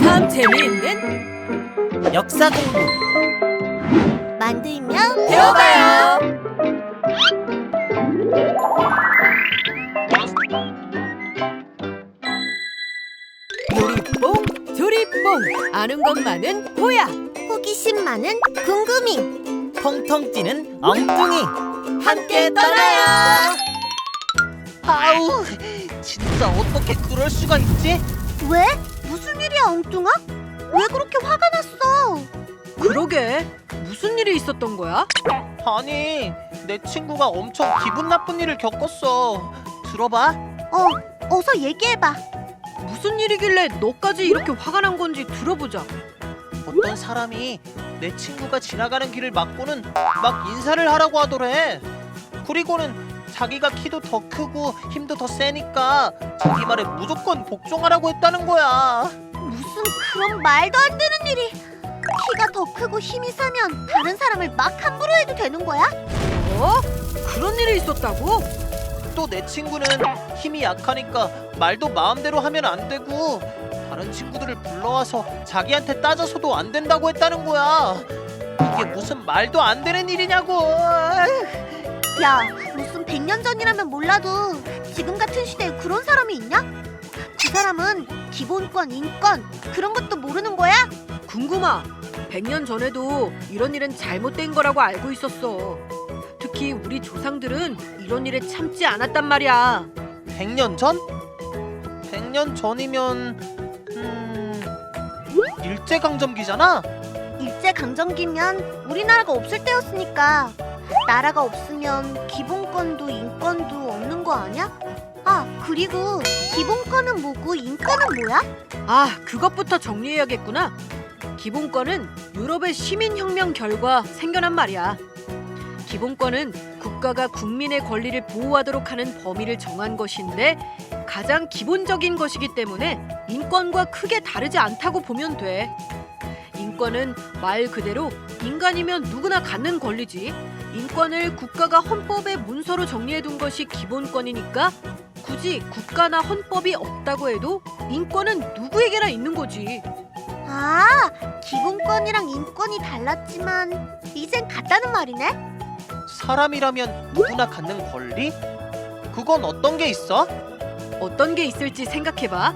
참 재미있는 역사 공부 만들면 배워봐요. 요리뽕 조리뽕 아는 것만은 호야. 호기심 많은 궁금이. 통통 찌는 엉뚱이 함께 떠나요. 아우 진짜 어떻게 그럴 수가 있지? 왜? 무슨 일이야 엉뚱아? 왜 그렇게 화가 났어? 그러게 무슨 일이 있었던 거야? 아니 내 친구가 엄청 기분 나쁜 일을 겪었어. 들어봐. 어서 얘기해봐. 무슨 일이길래 너까지 이렇게 화가 난 건지 들어보자. 어떤 사람이 내 친구가 지나가는 길을 막고는 막 인사를 하라고 하더래. 그리고는 자기가 키도 더 크고 힘도 더 세니까 자기 말에 무조건 복종하라고 했다는 거야. 무슨 그런 말도 안 되는 일이. 키가 더 크고 힘이 세면 다른 사람을 막 함부로 해도 되는 거야? 어? 그런 일이 있었다고? 또 내 친구는 힘이 약하니까 말도 마음대로 하면 안 되고 다른 친구들을 불러와서 자기한테 따져서도 안 된다고 했다는 거야. 이게 무슨 말도 안 되는 일이냐고. 야, 무슨 100년 전이라면 몰라도 지금 같은 시대에 그런 사람이 있냐? 그 사람은 기본권, 인권 그런 것도 모르는 거야? 궁금하. 100년 전에도 이런 일은 잘못된 거라고 알고 있었어. 특히 우리 조상들은 이런 일에 참지 않았단 말이야. 100년 전? 100년 전이면 일제강점기잖아? 일제강점기면 우리나라가 없을 때였으니까 나라가 없으면 기본권도 인권도 없는 거 아니야? 아, 그리고 기본권은 뭐고 인권은 뭐야? 아, 그것부터 정리해야겠구나. 기본권은 유럽의 시민혁명 결과 생겨난 말이야. 기본권은 국가가 국민의 권리를 보호하도록 하는 범위를 정한 것인데 가장 기본적인 것이기 때문에 인권과 크게 다르지 않다고 보면 돼. 인권은 말 그대로 인간이면 누구나 갖는 권리지. 인권을 국가가 헌법에 문서로 정리해둔 것이 기본권이니까 굳이 국가나 헌법이 없다고 해도 인권은 누구에게나 있는 거지. 아, 기본권이랑 인권이 달랐지만 이젠 같다는 말이네? 사람이라면 누구나 갖는 권리? 그건 어떤 게 있어? 어떤 게 있을지 생각해봐.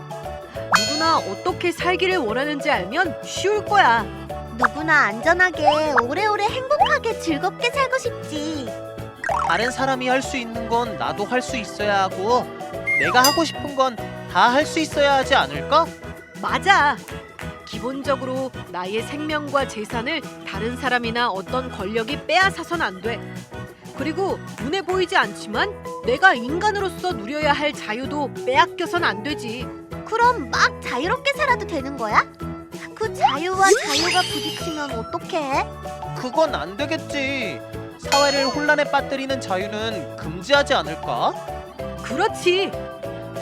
누구나 어떻게 살기를 원하는지 알면 쉬울 거야. 누구나 안전하게 오래오래 행복하게 즐겁게 살고 싶지. 다른 사람이 할 수 있는 건 나도 할 수 있어야 하고 내가 하고 싶은 건 다 할 수 있어야 하지 않을까? 맞아. 기본적으로 나의 생명과 재산을 다른 사람이나 어떤 권력이 빼앗아선 안 돼. 그리고 눈에 보이지 않지만 내가 인간으로서 누려야 할 자유도 빼앗겨선 안 되지. 그럼 막 자유롭게 살아도 되는 거야? 그 자유와 자유가 부딪히면 어떡해? 그건 안 되겠지. 사회를 혼란에 빠뜨리는 자유는 금지하지 않을까? 그렇지.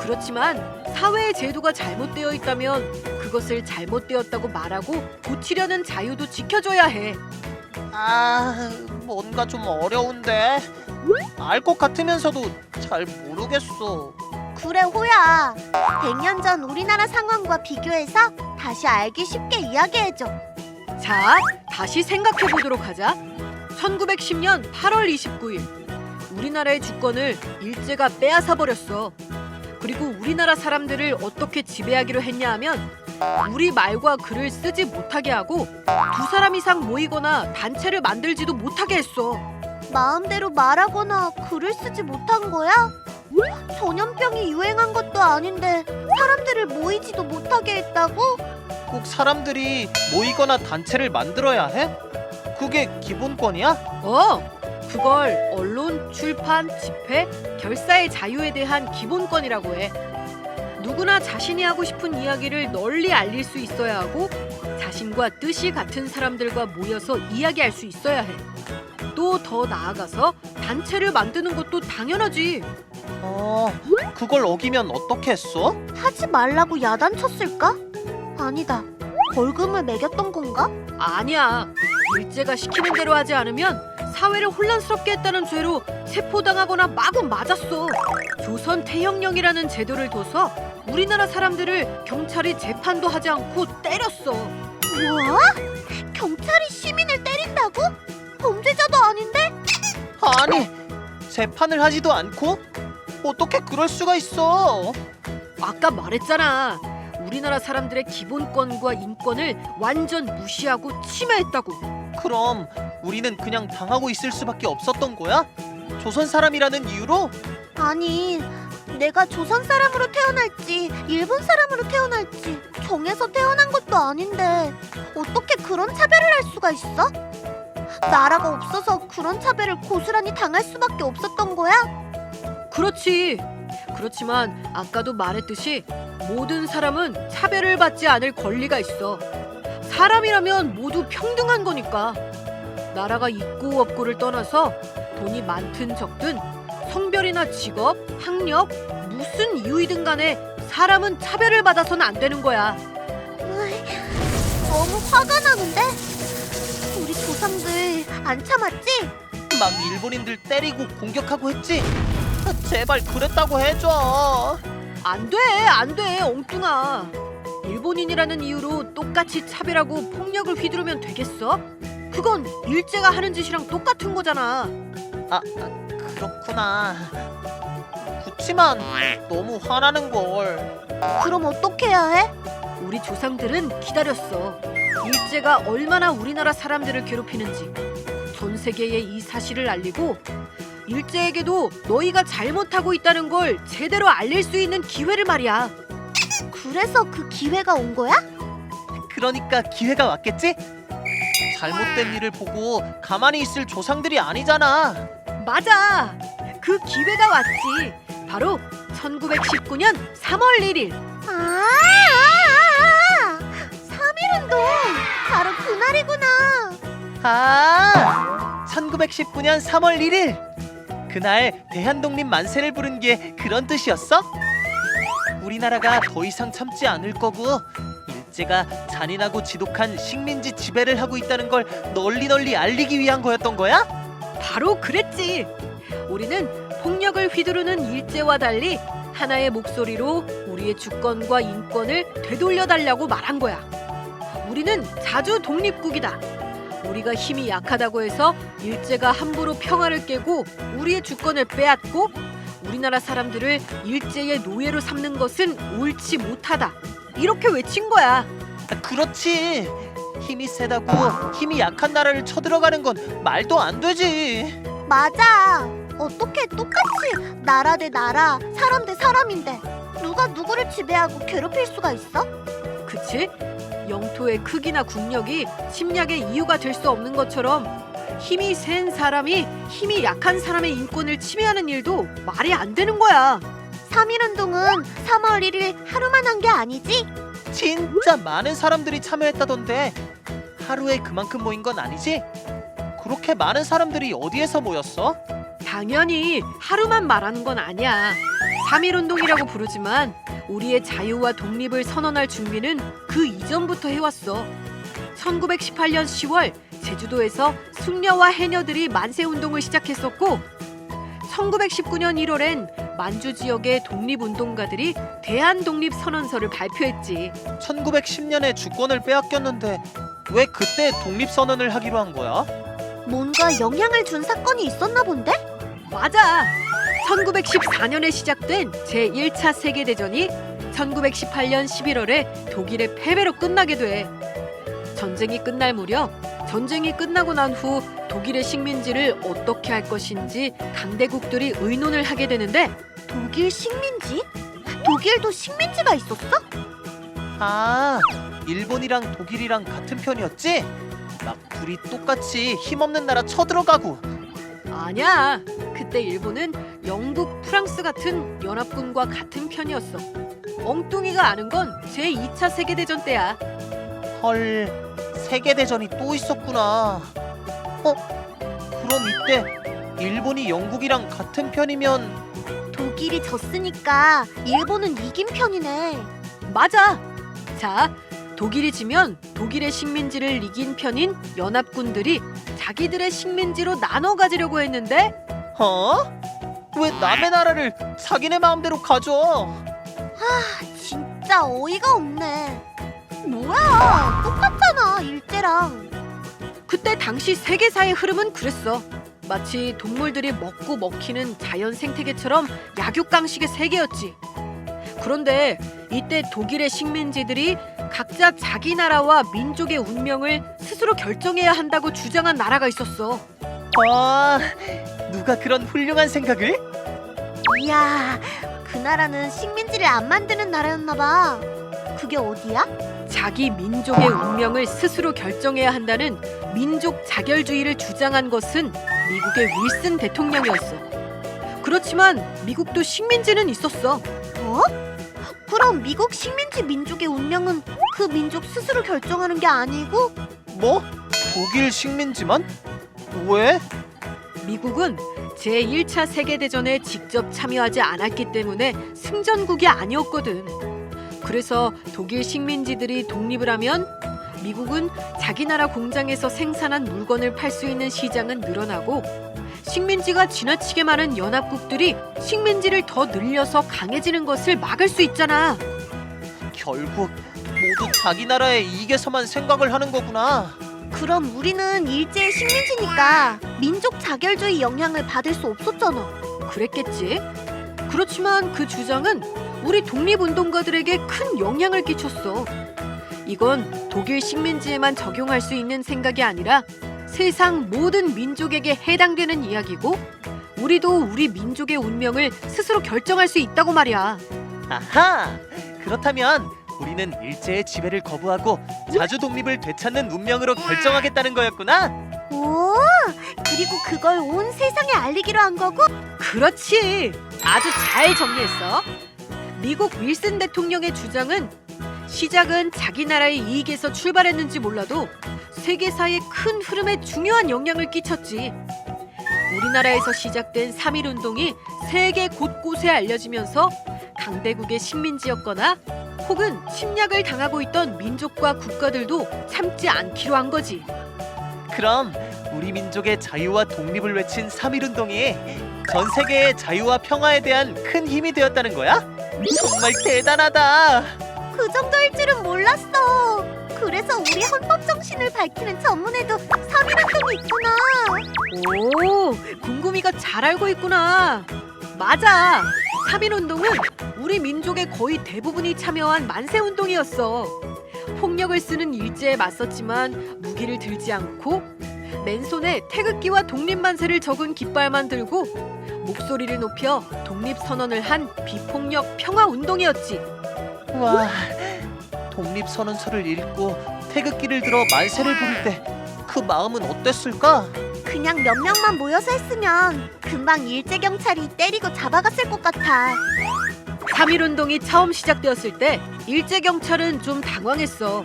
그렇지만 사회의 제도가 잘못되어 있다면 그것을 잘못되었다고 말하고 고치려는 자유도 지켜줘야 해. 아, 뭔가 좀 어려운데. 알 것 같으면서도 잘 모르겠어. 그래 호야. 100년 전 우리나라 상황과 비교해서 다시 알기 쉽게 이야기해줘. 자, 다시 생각해 보도록 하자. 1910년 8월 29일 우리나라의 주권을 일제가 빼앗아 버렸어. 그리고 우리나라 사람들을 어떻게 지배하기로 했냐 하면 우리 말과 글을 쓰지 못하게 하고 2사람 이상 모이거나 단체를 만들지도 못하게 했어. 마음대로 말하거나 글을 쓰지 못한 거야? 전염병이 유행한 것도 아닌데 사람들을 모이지도 못하게 했다고? 꼭 사람들이 모이거나 단체를 만들어야 해? 그게 기본권이야? 그걸 언론, 출판, 집회, 결사의 자유에 대한 기본권이라고 해. 누구나 자신이 하고 싶은 이야기를 널리 알릴 수 있어야 하고 자신과 뜻이 같은 사람들과 모여서 이야기할 수 있어야 해. 또 더 나아가서 단체를 만드는 것도 당연하지. 그걸 어기면 어떻게 했어? 하지 말라고 야단쳤을까? 아니다. 벌금을 매겼던 건가? 아니야. 일제가 시키는 대로 하지 않으면 사회를 혼란스럽게 했다는 죄로 체포당하거나 마구 맞았어. 조선 태형령이라는 제도를 둬서 우리나라 사람들을 경찰이 재판도 하지 않고 때렸어. 뭐? 경찰이 시민을 때린다고? 범죄자도 아닌데? 아니, 재판을 하지도 않고? 어떻게 그럴 수가 있어? 아까 말했잖아. 우리나라 사람들의 기본권과 인권을 완전 무시하고 침해했다고. 그럼 우리는 그냥 당하고 있을 수밖에 없었던 거야? 조선 사람이라는 이유로? 아니, 내가 조선 사람으로 태어날지 일본 사람으로 태어날지 정해서 태어난 것도 아닌데 어떻게 그런 차별을 할 수가 있어? 나라가 없어서 그런 차별을 고스란히 당할 수밖에 없었던 거야? 그렇지. 그렇지만 아까도 말했듯이 모든 사람은 차별을 받지 않을 권리가 있어. 사람이라면 모두 평등한 거니까. 나라가 있고 없고를 떠나서 돈이 많든 적든 성별이나 직업, 학력, 무슨 이유이든 간에 사람은 차별을 받아서는 안 되는 거야. 으이, 너무 화가 나는데? 우리 조상들 안 참았지? 막 일본인들 때리고 공격하고 했지? 제발 그랬다고 해줘. 안 돼, 엉뚱아. 일본인이라는 이유로 똑같이 차별하고 폭력을 휘두르면 되겠어? 그건 일제가 하는 짓이랑 똑같은 거잖아. 그렇구나. 그치만 너무 화나는 걸. 그럼 어떻게 해야 해? 우리 조상들은 기다렸어. 일제가 얼마나 우리나라 사람들을 괴롭히는지 전 세계에 이 사실을 알리고 일제에게도 너희가 잘못하고 있다는 걸 제대로 알릴 수 있는 기회를 말이야. 그래서 그 기회가 온 거야? 그러니까 기회가 왔겠지? 잘못된 일을 보고 가만히 있을 조상들이 아니잖아. 맞아. 그 기회가 왔지. 바로 1919년 3월 1일. 3.1운동 바로 그날이구나. 1919년 3월 1일. 그날 대한독립 만세를 부른 게 그런 뜻이었어? 우리나라가 더 이상 참지 않을 거고 일제가 잔인하고 지독한 식민지 지배를 하고 있다는 걸 널리 알리기 위한 거였던 거야? 바로 그랬지. 우리는 폭력을 휘두르는 일제와 달리 하나의 목소리로 우리의 주권과 인권을 되돌려달라고 말한 거야. 우리는 자주 독립국이다. 우리가 힘이 약하다고 해서 일제가 함부로 평화를 깨고 우리의 주권을 빼앗고 우리나라 사람들을 일제의 노예로 삼는 것은 옳지 못하다. 이렇게 외친 거야. 그렇지. 힘이 세다고 힘이 약한 나라를 쳐들어가는 건 말도 안 되지. 맞아. 어떻게 똑같이 나라 대 나라, 사람 대 사람인데 누가 누구를 지배하고 괴롭힐 수가 있어? 그치? 영토의 크기나 국력이 침략의 이유가 될 수 없는 것처럼 힘이 센 사람이 힘이 약한 사람의 인권을 침해하는 일도 말이 안 되는 거야. 3.1운동은 3월 1일 하루만 한 게 아니지? 진짜 많은 사람들이 참여했다던데 하루에 그만큼 모인 건 아니지? 그렇게 많은 사람들이 어디에서 모였어? 당연히 하루만 말하는 건 아니야. 3.1운동이라고 부르지만 우리의 자유와 독립을 선언할 준비는 그 이전부터 해왔어. 1918년 10월 제주도에서 숙녀와 해녀들이 만세운동을 시작했었고 1919년 1월엔 만주 지역의 독립운동가들이 대한독립선언서를 발표했지. 1910년에 주권을 빼앗겼는데 왜 그때 독립선언을 하기로 한 거야? 뭔가 영향을 준 사건이 있었나 본데? 맞아. 1914년에 시작된 제1차 세계대전이 1918년 11월에 독일의 패배로 끝나게 돼. 전쟁이 끝날 무렵 전쟁이 끝나고 난 후 독일의 식민지를 어떻게 할 것인지 강대국들이 의논을 하게 되는데 독일 식민지? 독일도 식민지가 있었어? 일본이랑 독일이랑 같은 편이었지? 막 둘이 똑같이 힘없는 나라 쳐들어가고. 아니야. 그때 일본은 영국, 프랑스 같은 연합군과 같은 편이었어. 엉뚱이가 아는 건 제2차 세계대전 때야. 헐, 세계대전이 또 있었구나. 그럼 이때 일본이 영국이랑 같은 편이면 독일이 졌으니까 일본은 이긴 편이네. 맞아. 자, 독일이 지면 독일의 식민지를 이긴 편인 연합군들이 자기들의 식민지로 나눠 가지려고 했는데 왜 남의 나라를 자기네 마음대로 가져? 진짜 어이가 없네. 뭐야, 똑같잖아, 일제랑. 그때 당시 세계사의 흐름은 그랬어. 마치 동물들이 먹고 먹히는 자연 생태계처럼 약육강식의 세계였지. 그런데 이때 독일의 식민지들이 각자 자기 나라와 민족의 운명을 스스로 결정해야 한다고 주장한 나라가 있었어. 누가 그런 훌륭한 생각을? 이야, 그 나라는 식민지를 안 만드는 나라였나 봐. 그게 어디야? 자기 민족의 운명을 스스로 결정해야 한다는 민족 자결주의를 주장한 것은 미국의 윌슨 대통령이었어. 그렇지만 미국도 식민지는 있었어. 어? 그럼 미국 식민지 민족의 운명은 그 민족 스스로 결정하는 게 아니고? 뭐? 독일 식민지만? 왜? 미국은 제1차 세계대전에 직접 참여하지 않았기 때문에 승전국이 아니었거든. 그래서 독일 식민지들이 독립을 하면 미국은 자기 나라 공장에서 생산한 물건을 팔 수 있는 시장은 늘어나고 식민지가 지나치게 많은 연합국들이 식민지를 더 늘려서 강해지는 것을 막을 수 있잖아. 결국 모두 자기 나라의 이익에서만 생각을 하는 거구나. 그럼 우리는 일제의 식민지니까 민족 자결주의 영향을 받을 수 없었잖아. 그랬겠지. 그렇지만 그 주장은 우리 독립운동가들에게 큰 영향을 끼쳤어. 이건 독일 식민지에만 적용할 수 있는 생각이 아니라 세상 모든 민족에게 해당되는 이야기고 우리도 우리 민족의 운명을 스스로 결정할 수 있다고 말이야. 아하! 그렇다면 우리는 일제의 지배를 거부하고 자주 독립을 되찾는 운명으로 결정하겠다는 거였구나. 오, 그리고 그걸 온 세상에 알리기로 한 거고? 그렇지. 아주 잘 정리했어. 미국 윌슨 대통령의 주장은 시작은 자기 나라의 이익에서 출발했는지 몰라도 세계사의 큰 흐름에 중요한 영향을 끼쳤지. 우리나라에서 시작된 3.1운동이 세계 곳곳에 알려지면서 강대국의 식민지였거나 혹은 침략을 당하고 있던 민족과 국가들도 참지 않기로 한 거지. 그럼 우리 민족의 자유와 독립을 외친 3.1운동이 전 세계의 자유와 평화에 대한 큰 힘이 되었다는 거야? 정말 대단하다. 그 정도일 줄은 몰랐어. 그래서 우리 헌법 정신을 밝히는 전문에도 3.1운동이 있구나. 오, 궁금이가 잘 알고 있구나. 맞아. 3.1운동은 우리 민족의 거의 대부분이 참여한 만세운동이었어. 폭력을 쓰는 일제에 맞섰지만 무기를 들지 않고 맨손에 태극기와 독립만세를 적은 깃발만 들고 목소리를 높여 독립선언을 한 비폭력 평화운동이었지. 와, 독립선언서를 읽고 태극기를 들어 만세를 부를 때 그 마음은 어땠을까? 그냥 몇 명만 모여서 했으면 금방 일제 경찰이 때리고 잡아갔을 것 같아. 3.1운동이 처음 시작되었을 때 일제 경찰은 좀 당황했어.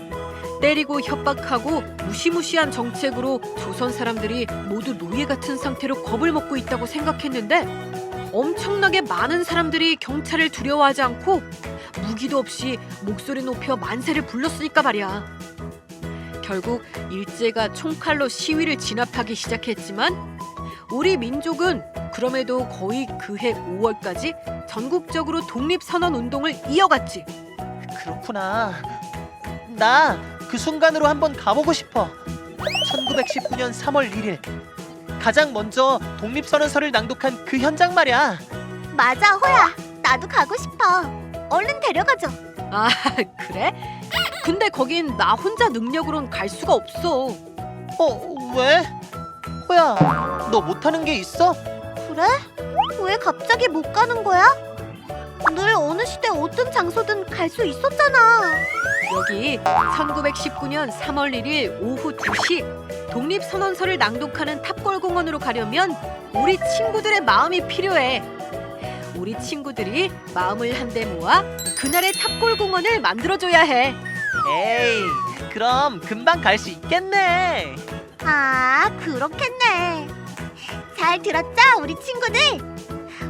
때리고 협박하고 무시무시한 정책으로 조선 사람들이 모두 노예 같은 상태로 겁을 먹고 있다고 생각했는데 엄청나게 많은 사람들이 경찰을 두려워하지 않고 무기도 없이 목소리 높여 만세를 불렀으니까 말이야. 결국 일제가 총칼로 시위를 진압하기 시작했지만 우리 민족은 그럼에도 거의 그해 5월까지 전국적으로 독립선언 운동을 이어갔지. 그렇구나. 나 그 순간으로 한번 가보고 싶어. 1919년 3월 1일 가장 먼저 독립선언서를 낭독한 그 현장 말이야. 맞아, 호야. 나도 가고 싶어. 얼른 데려가줘. 아, 그래? 근데 거긴 나 혼자 능력으론 갈 수가 없어. 왜? 호야, 너 못하는 게 있어? 그래? 왜 갑자기 못 가는 거야? 늘 어느 시대 어떤 장소든 갈 수 있었잖아. 여기 1919년 3월 1일 오후 2시 독립선언서를 낭독하는 탑골공원으로 가려면 우리 친구들의 마음이 필요해. 우리 친구들이 마음을 한데 모아 그날의 탑골공원을 만들어줘야 해. 에이, 그럼 금방 갈 수 있겠네. 아, 그렇겠네. 잘 들었죠, 우리 친구들?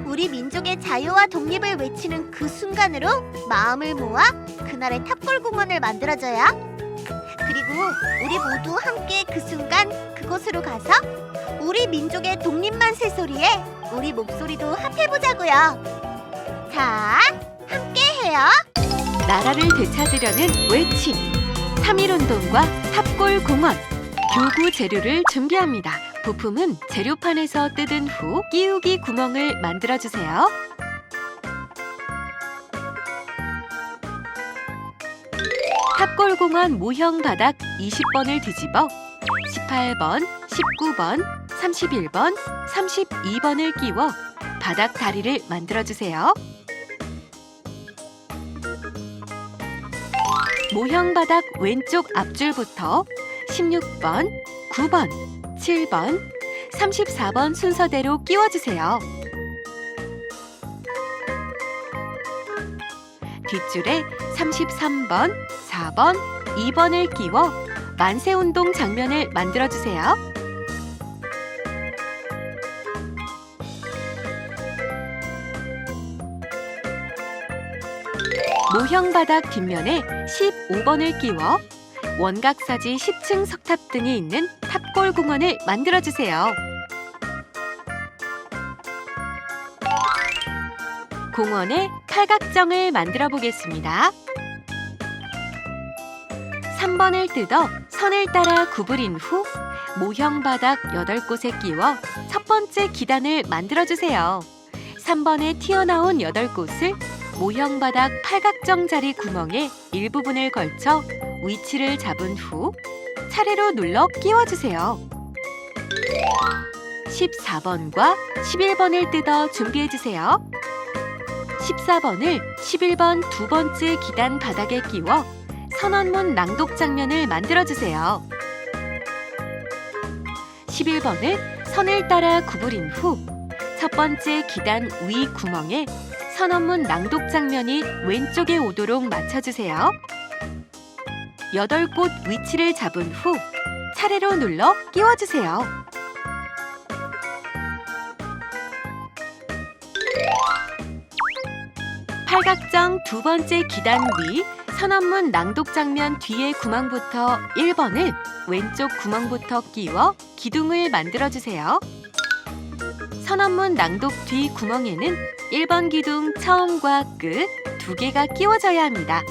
우리 민족의 자유와 독립을 외치는 그 순간으로 마음을 모아 그날의 탑골공원을 만들어줘요. 그리고 우리 모두 함께 그 순간 그곳으로 가서 우리 민족의 독립만세 소리에 우리 목소리도 합해보자고요. 자, 함께 해요. 해주세요. 나라를 되찾으려는 외침 3.1운동과 탑골공원 교구 재료를 준비합니다. 부품은 재료판에서 뜯은 후 끼우기 구멍을 만들어주세요. 탑골공원 모형 바닥 20번을 뒤집어 18번, 19번, 31번, 32번을 끼워 바닥 다리를 만들어주세요. 모형 바닥 왼쪽 앞줄부터 16번, 9번, 7번, 34번 순서대로 끼워주세요. 뒷줄에 33번, 4번, 2번을 끼워 만세운동 장면을 만들어주세요. 모형 바닥 뒷면에 15번을 끼워 원각사지 10층 석탑 등이 있는 탑골공원을 만들어주세요. 공원에 팔각정을 만들어 보겠습니다. 3번을 뜯어 선을 따라 구부린 후 모형 바닥 8곳에 끼워 첫 번째 기단을 만들어주세요. 3번에 튀어나온 8곳을 모형 바닥 팔각정 자리 구멍에 일부분을 걸쳐 위치를 잡은 후 차례로 눌러 끼워주세요. 14번과 11번을 뜯어 준비해주세요. 14번을 11번 두 번째 기단 바닥에 끼워 선언문 낭독 장면을 만들어주세요. 11번을 선을 따라 구부린 후 첫 번째 기단 위 구멍에 선언문 낭독 장면이 왼쪽에 오도록 맞춰주세요. 8곳 위치를 잡은 후 차례로 눌러 끼워주세요. 팔각정 두 번째 기단 위 선언문 낭독 장면 뒤의 구멍부터 1번을 왼쪽 구멍부터 끼워 기둥을 만들어주세요. 선언문 낭독 뒤 구멍에는 1번 기둥 처음과 끝 2개가 끼워져야 합니다.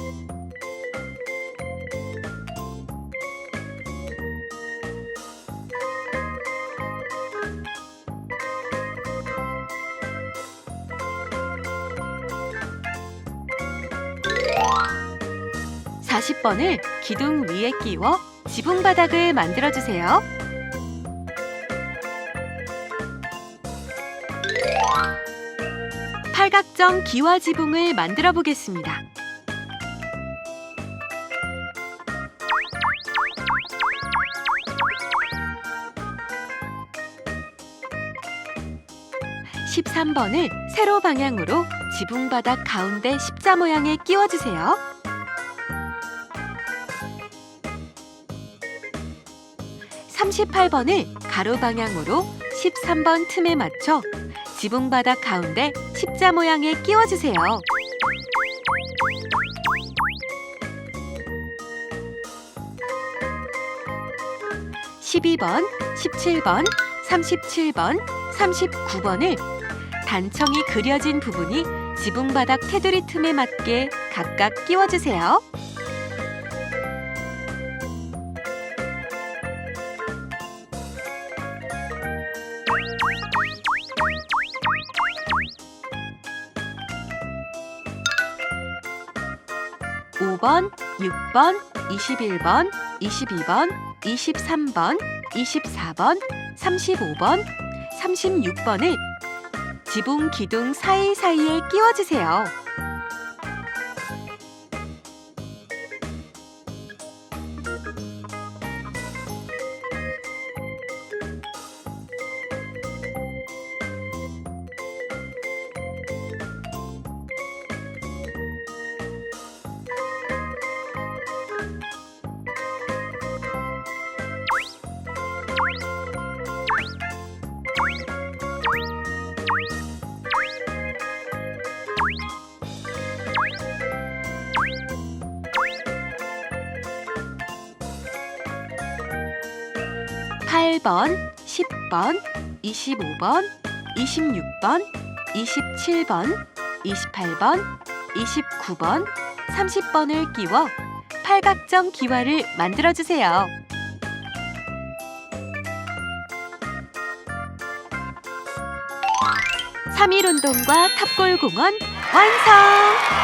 (40번을) 기둥 위에 끼워 지붕 바닥을 만들어주세요. 팔각정 기와 지붕을 만들어 보겠습니다. (13번을) 세로 방향으로 지붕 바닥 가운데 십자 모양에 끼워주세요. 38번을 가로 방향으로 13번 틈에 맞춰 지붕 바닥 가운데 십자 모양에 끼워주세요. 12번, 17번, 37번, 39번을 단청이 그려진 부분이 지붕 바닥 테두리 틈에 맞게 각각 끼워주세요. (5번) (6번) (21번) (22번) (23번) (24번) (35번) 36번을 지붕 기둥 사이사이에 끼워주세요. (8번) (10번) (25번) (26번) (27번) (28번) (29번) 9번, 30번을 끼워 팔각정 기와를 만들어주세요. 3일 운동과 탑골공원 완성!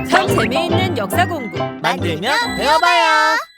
참 재미있는 역사 공부 만들면 배워봐요.